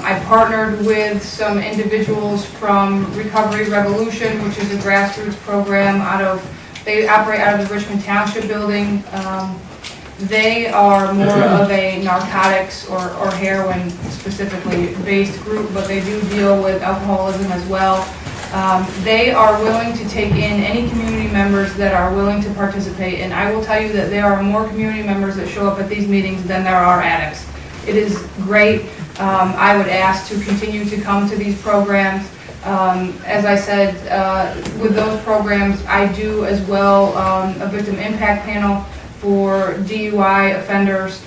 I partnered with some individuals from Recovery Revolution, which is a grassroots program they operate out of the Richmond Township building. They are more of a narcotics or heroin specifically based group, but they do deal with alcoholism as well. They are willing to take in any community members that are willing to participate, and I will tell you that there are more community members that show up at these meetings than there are addicts. It is great. I would ask to continue to come to these programs. As I said, with those programs, I do as well a victim impact panel for DUI offenders,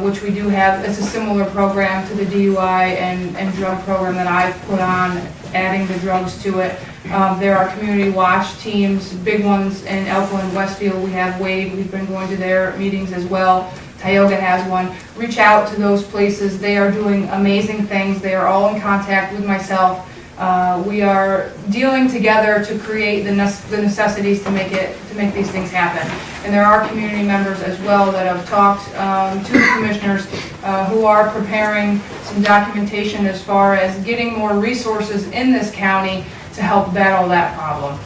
which we do have. It's a similar program to the DUI and drug program that I've put on, adding the drugs to it. There are community watch teams, big ones in Elko and Westfield. We have Wade. We've been going to their meetings as well. Tioga has one. Reach out to those places. They are doing amazing things. They are all in contact with myself. We are dealing together to create the necessities to make these things happen. And there are community members as well that have talked to the commissioners who are preparing some documentation as far as getting more resources in this county to help battle that problem.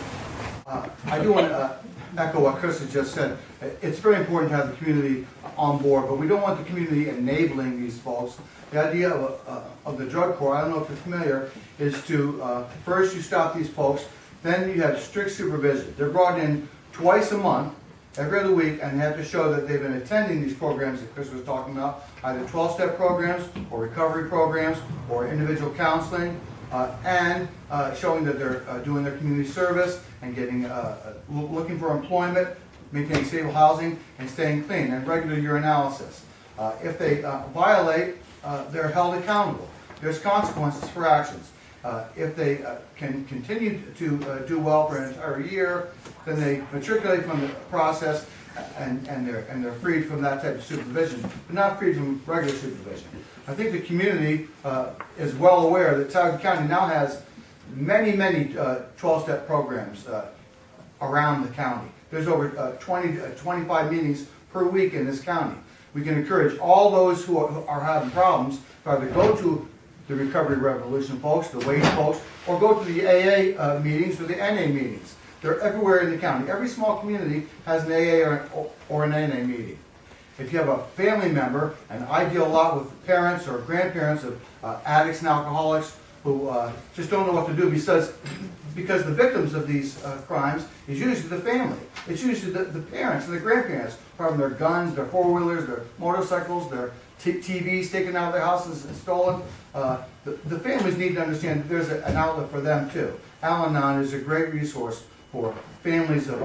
I do want to echo what Chris has just said. It's very important to have the community on board, but we don't want the community enabling these folks. The idea of the drug court, I don't know if you're familiar, is to first you stop these folks, then you have strict supervision. They're brought in twice a month, every other week, and they have to show that they've been attending these programs that Chris was talking about, either 12-step programs or recovery programs or individual counseling, and showing that they're doing their community service and getting looking for employment, maintaining stable housing, and staying clean, and regular urinalysis. If they violate, they're held accountable. There's consequences for actions. If they can continue to do well for an entire year, then they matriculate from the process and they're freed from that type of supervision, but not freed from regular supervision. I think the community is well aware that Tioga County now has many 12-step programs around the county. There's over 20 to 25 meetings per week in this county. We can encourage all those who are having problems to either go to the Recovery Revolution folks, the WADE folks, or go to the AA meetings or the NA meetings. They're everywhere in the county. Every small community has an AA or an NA meeting. If you have a family member, and I deal a lot with parents or grandparents of addicts and alcoholics who just don't know what to do because the victims of these crimes is usually the family. It's usually the parents and the grandparents who have their guns, their four-wheelers, their motorcycles, their TVs taken out of their houses and stolen. The families need to understand that there's an outlet for them too. Al-Anon is a great resource for families of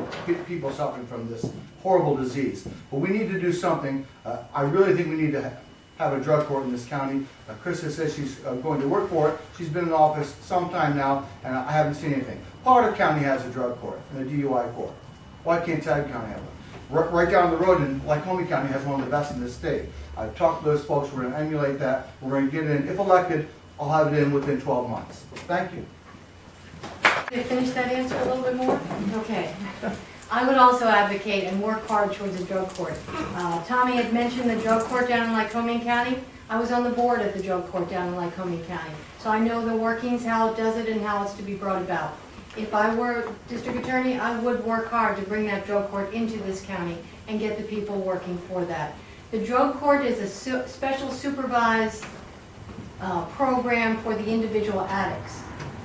people suffering from this horrible disease. But we need to do something. I really think we need to have a drug court in this county. Krista says she's going to work for it. She's been in office some time now, and I haven't seen anything. Potter County has a drug court and a DUI court. Why can't Tioga County have one? Right down the road in Lycoming County has one of the best in the state. I've talked to those folks. We're going to emulate that. We're going to get it in. If elected, I'll have it in within 12 months. Thank you. Can you finish that answer a little bit more? Okay. I would also advocate and work hard towards a drug court. Tommy had mentioned the drug court down in Lycoming County. I was on the board of the drug court down in Lycoming County. So I know the workings, how it does it, and how it's to be brought about. If I were district attorney, I would work hard to bring that drug court into this county and get the people working for that. The drug court is a special supervised program for the individual addicts.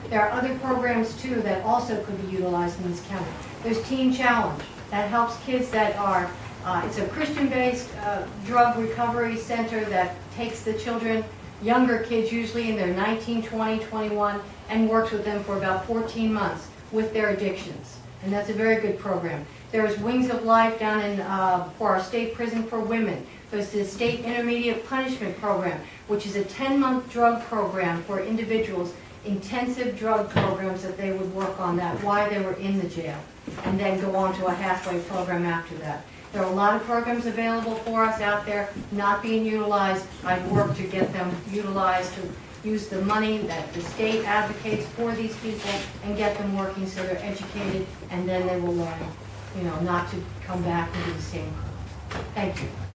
There are other programs too that also could be utilized in this county. There's Teen Challenge that helps kids that are, it's a Christian-based drug recovery center that takes the children, younger kids usually in their 19, 20, 21, and works with them for about 14 months with their addictions. And that's a very good program. There's Wings of Life down in for our state prison for women. There's the State Intermediate Punishment Program, which is a 10-month drug program for individuals, intensive drug programs that they would work on that while they were in the jail, and then go on to a halfway program after that. There are a lot of programs available for us out there not being utilized. I've worked to get them utilized, to use the money that the state advocates for these people and get them working so they're educated, and then they will learn, not to come back and do the same. Thank you.